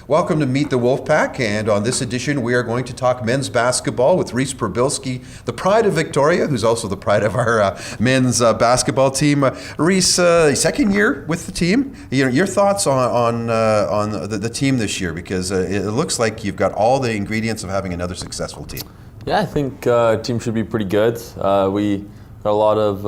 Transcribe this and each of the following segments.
Welcome to Meet the Wolfpack, and on this edition we are going to talk men's basketball with Reese Pribilsky, the pride of Victoria, who's also the pride of our men's basketball team. Reese, second year with the team. Your thoughts on the team this year, because it looks like you've got all the ingredients of having another successful team. Yeah, I think team should be pretty good. We got a lot of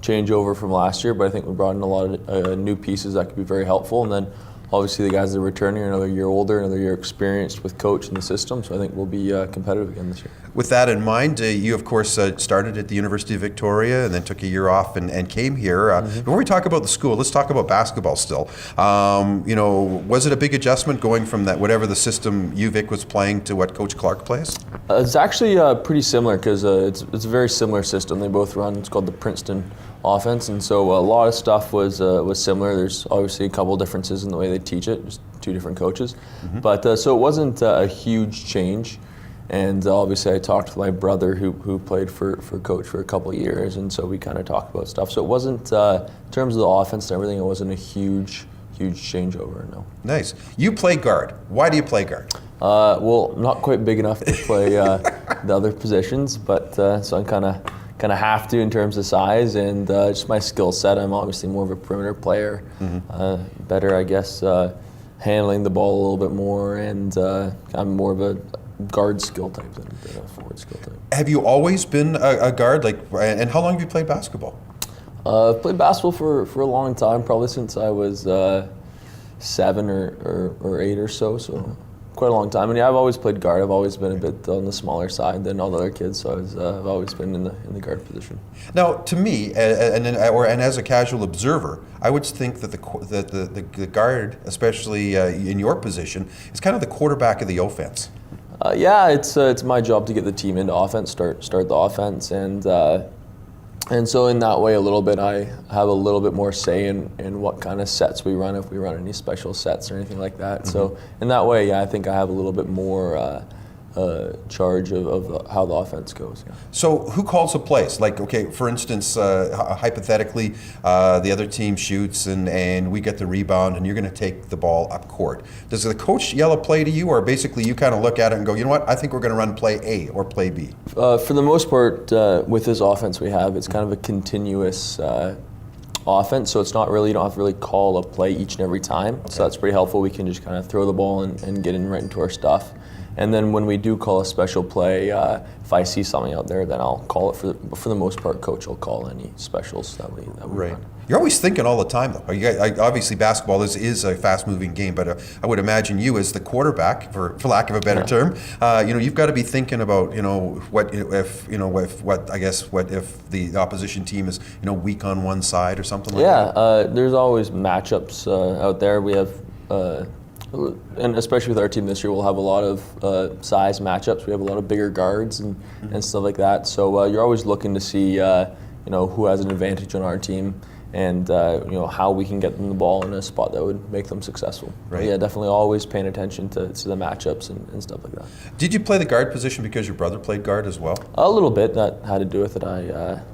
changeover from last year, but I think we brought in a lot of new pieces that could be very helpful. And then obviously the guys that are returning are another year older, another year experienced with coach and the system, so I think we'll be competitive again this year. With that in mind, you of course started at the University of Victoria and then took a year off and came here. Before we talk about the school, let's talk about basketball still. Was it a big adjustment going from that whatever the system UVic was playing to what Coach Clark plays? It's actually pretty similar because it's a very similar system. They both run, it's called the Princeton offense, and so a lot of stuff was similar. There's obviously a couple differences in the way they teach it, just two different coaches. But so it wasn't a huge change. And obviously I talked to my brother who played for coach for a couple of years, and so we kind of talked about stuff. So it wasn't, in terms of the offense and everything, it wasn't a huge changeover, no. Nice. You play guard. Why do you play guard? Well, I'm not quite big enough to play the other positions, but so I'm kind of have to in terms of size and just my skill set. I'm obviously more of a perimeter player, better, I guess, handling the ball a little bit more, and I'm more of a guard skill type than a forward skill type. Have you always been a guard? And how long have you played basketball? I've played basketball for a long time, probably since I was 7 or 8 or so quite a long time. And yeah, I've always played guard. I've always been a bit on the smaller side than all the other kids, so I've always been in the guard position. Now, to me, and as a casual observer, I would think that the guard, especially in your position, is kind of the quarterback of the offense. Yeah, it's my job to get the team into offense, start the offense, and so in that way, a little bit, I have a little bit more say in what kind of sets we run, if we run any special sets or anything like that. So in that way, yeah, I think I have a little bit more charge of how the offense goes. Yeah. So who calls the plays? Like, okay, for instance, hypothetically, the other team shoots and we get the rebound and you're going to take the ball up court. Does the coach yell a play to you, or basically you kind of look at it and go, you know what, I think we're going to run play A or play B? For the most part, with this offense we have, it's kind of a continuous offense, so it's not really, you don't have to really call a play each and every time. Okay. So that's pretty helpful. We can just kind of throw the ball and get in right into our stuff. And then when we do call a special play, if I see something out there, then I'll call it. For the most part, coach will call any specials that we run. You're always thinking all the time, though. Obviously, basketball is a fast-moving game, but I would imagine you, as the quarterback, for lack of a better term, you've got to be thinking about, what if the opposition team is, siege on one side or something like that. Yeah, there's always matchups out there. We have. And especially with our team this year, we'll have a lot of size matchups. We have a lot of bigger guards and stuff like that. So you're always looking to see, who has an advantage on our team, and how we can get them the ball in a spot that would make them successful. Right. But yeah, definitely always paying attention to the matchups and stuff like that. Did you play the guard position because your brother played guard as well? A little bit. That had to do with it.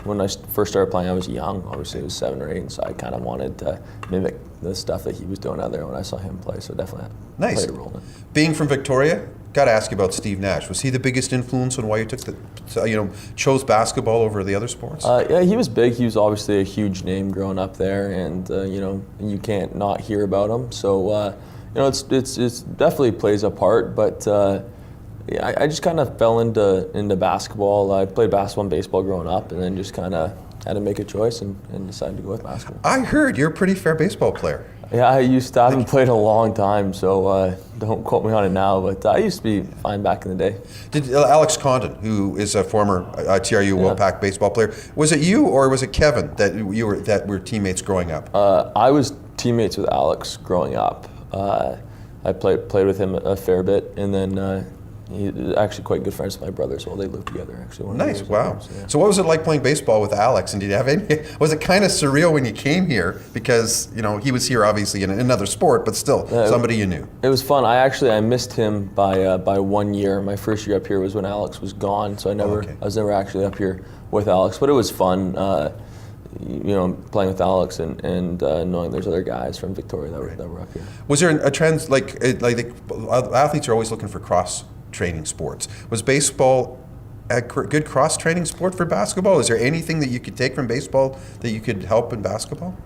When I first started playing, I was young. Obviously, I was 7 or 8, and so I kind of wanted to mimic the stuff that he was doing out there when I saw him play. So definitely played a role in it. Being from Victoria, got to ask you about Steve Nash. Was he the biggest influence on why you chose basketball over the other sports? Yeah, he was big. He was obviously a huge name growing up there, and you can't not hear about him. So it's definitely plays a part. But I just kind of fell into basketball. I played basketball and baseball growing up, and then just kind of had to make a choice and decided to go with basketball. I heard you're a pretty fair baseball player. Yeah, I haven't played a long time, so don't quote me on it now, but I used to be fine back in the day. Did Alex Condon, who is a former TRU Wolfpack baseball player, was it you or was it Kevin that were teammates growing up? I was teammates with Alex growing up. I played with him a fair bit, and then he's actually quite good friends with my brother, so they lived together actually. Nice, wow. So what was it like playing baseball with Alex, and did you have any, was it kind of surreal when you came here, because he was here obviously in another sport, but still somebody you knew? It was fun. I missed him by 1 year. My first year up here was when Alex was gone, so I was never actually up here with Alex, but it was fun. playing with Alex and knowing there's other guys from Victoria that were up here. Was there a trend, like athletes are always looking for cross-training sports. Was baseball a good cross-training sport for basketball? Is there anything that you could take from baseball that you could help in basketball?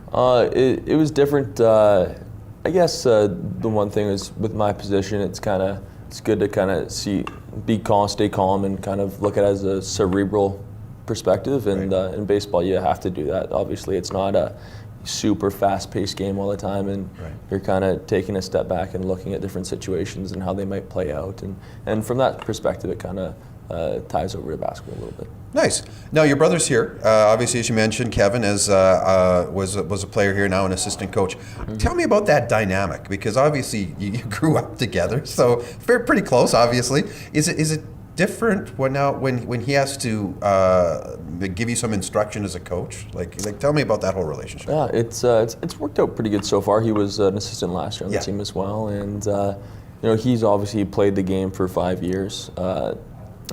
It was different. I guess the one thing is with my position, it's good to kind of be calm, stay calm, and kind of look at it as a cerebral perspective. And in baseball, you have to do that. Obviously, it's not a super fast-paced game all the time, and you're kind of taking a step back and looking at different situations and how they might play out. And from that perspective, it kind of ties over to basketball a little bit. Nice. Now your brother's here. Obviously, as you mentioned, Kevin was a player here, now an assistant coach. Tell me about that dynamic, because obviously you grew up together, so pretty close. Obviously, is it different when he has to give you some instruction as a coach? Like tell me about that whole relationship. Yeah, it's worked out pretty good so far. He was an assistant last year on the team as well, and he's obviously played the game for 5 years.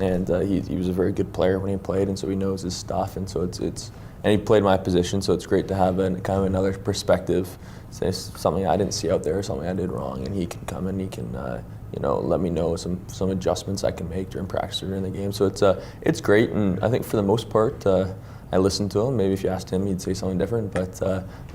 And he was a very good player when he played, and so he knows his stuff. And so and he played my position, so it's great to have kind of another perspective, say something I didn't see out there, something I did wrong, and he can come and he can let me know some adjustments I can make during practice or during the game. So it's great, and I think for the most part, I listened to him. Maybe if you asked him, he'd say something different. But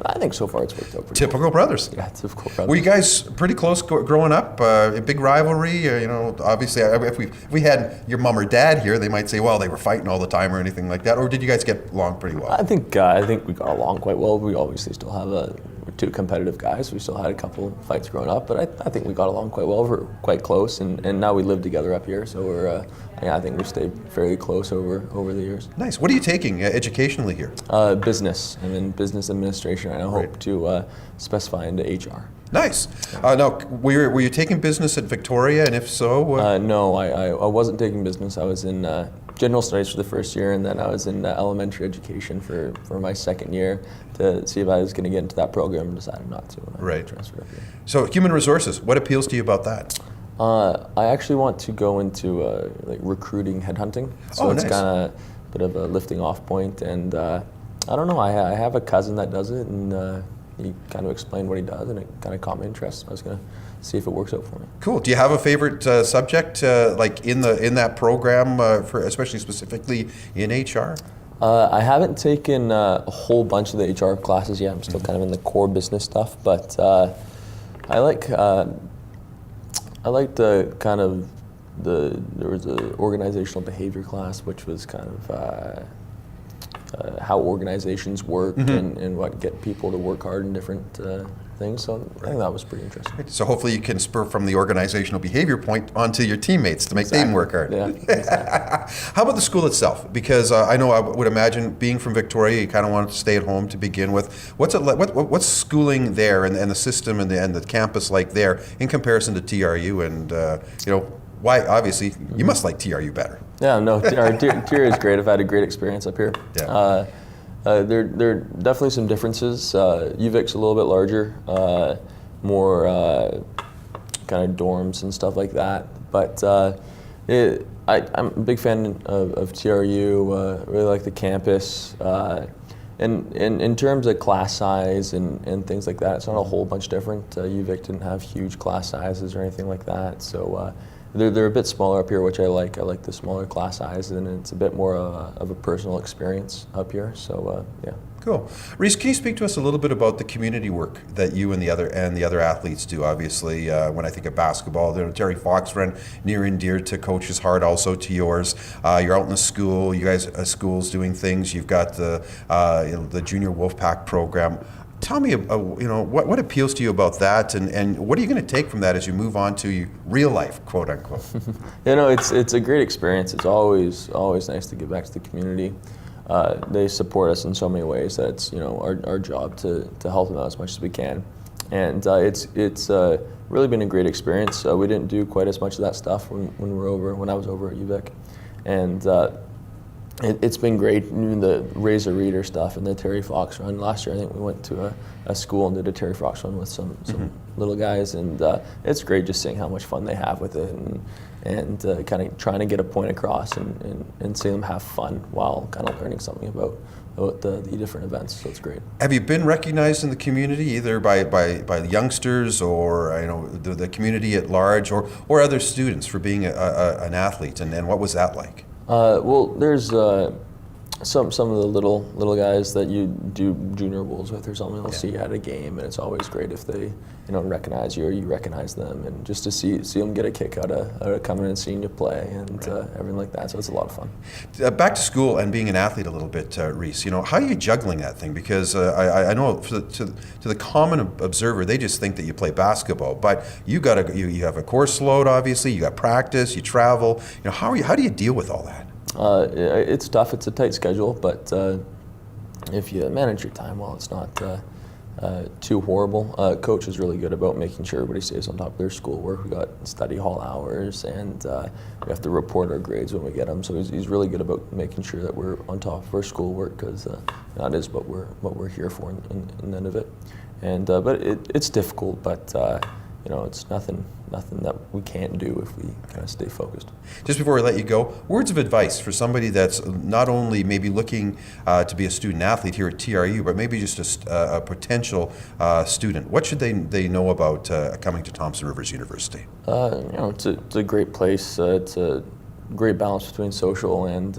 I think so far it's worked out pretty Typical brothers. Yeah, typical brothers. Were you guys pretty close growing up? A big rivalry? Obviously, if we had your mom or dad here, they might say, well, they were fighting all the time or anything like that. Or did you guys get along pretty well? I think we got along quite well. We obviously still have we're two competitive guys. We still had a couple fights growing up, but I think we got along quite well. We're quite close, and now we live together up here. So I think we've stayed fairly close over the years. Nice. What are you taking educationally here? Business. I'm in business administration. I hope to specify into HR. Nice. Now, were you taking business at Victoria, and if so? No, I wasn't taking business. I was in general studies for the first year, and then I was in elementary education for my second year to see if I was going to get into that program, and decided not to when I transferred up here. So human resources, what appeals to you about that? I actually want to go into recruiting, headhunting. So it's kind of a bit of a lifting off point, and I don't know, I have a cousin that does it, and he kind of explained what he does, and it kind of caught my interest. I was going to see if it works out for me. Cool. Do you have a favorite subject like in that program, for especially specifically in HR? I haven't taken a whole bunch of the HR classes yet. I'm still kind of in the core business stuff, but I like the kind of there was an organizational behavior class, which was kind of how organizations work and what get people to work hard in different things. So I think that was pretty interesting. So hopefully you can spur from the organizational behavior point onto your teammates to make them work hard. Yeah, exactly. How about the school itself? Because I know I would imagine being from Victoria, you kind of wanted to stay at home to begin with. What's it like? What's schooling there and the system and the campus like there in comparison to TRU? And why? Obviously, you must like TRU better. Yeah, no, TRU is great. I've had a great experience up here. Yeah. There are definitely some differences. UVic's a little bit larger, more kind of dorms and stuff like that. But I'm a big fan of TRU. Really like the campus. And in terms of class size and things like that, it's not a whole bunch different. UVic didn't have huge class sizes or anything like that. So they're a bit smaller up here, which I like. I like the smaller class size, and it's a bit more of a personal experience up here. So yeah. Cool. Reese, can you speak to us a little bit about the community work that you and the other athletes do? Obviously, when I think of basketball, Terry Fox ran near and dear to Coach's heart, also to yours. You're out in the school. You guys schools doing things. You've got the Junior Wolfpack program. Tell me, what appeals to you about that, and what are you going to take from that as you move on to real life, quote unquote? It's a great experience. It's always nice to give back to the community. They support us in so many ways that it's our job to help them out as much as we can, and it's really been a great experience. We didn't do quite as much of that stuff when I was over at UVic, and It's been great. Even the Razor Reader stuff and the Terry Fox run. Last year, I think we went to a school and did a Terry Fox run with some little guys, and it's great just seeing how much fun they have with it, and kind of trying to get a point across and seeing them have fun while kind of learning something about the different events. So it's great. Have you been recognized in the community, either by the youngsters or the community at large, or other students for being an athlete? And what was that like? Well, there's some of the little guys that you do junior bowls with or something. They'll see you at a game, and it's always great if they recognize you or you recognize them, and just to see them get a kick out of coming and seeing you play and everything like that. So it's a lot of fun. Back to school and being an athlete a little bit, Reese. How are you juggling that thing? Because I know to the common observer, they just think that you play basketball, but you have a course load. Obviously, you got practice, you travel. How do you deal with all that? It's tough. It's a tight schedule, but if you manage your time well, it's not too horrible. Coach is really good about making sure everybody stays on top of their schoolwork. We got study hall hours, and we have to report our grades when we get them. So he's really good about making sure that we're on top of our schoolwork, because that is what we're here for in the end of it. And but it's difficult, but it's nothing that we can't do if we kind of stay focused. Just before we let you go, words of advice for somebody that's not only maybe looking to be a student athlete here at TRU, but maybe just a potential student. What should they know about coming to Thompson Rivers University? It's a great place. It's a great balance between social and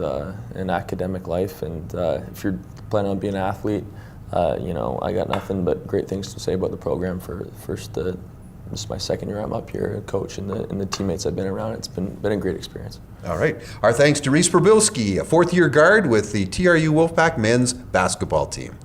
academic life. And if you're planning on being an athlete, I got nothing but great things to say about the program. This is my second year I'm up here, a coach, and the teammates I've been around. It's been a great experience. All right. Our thanks to Reese Pribilsky, a fourth-year guard with the TRU Wolfpack men's basketball team.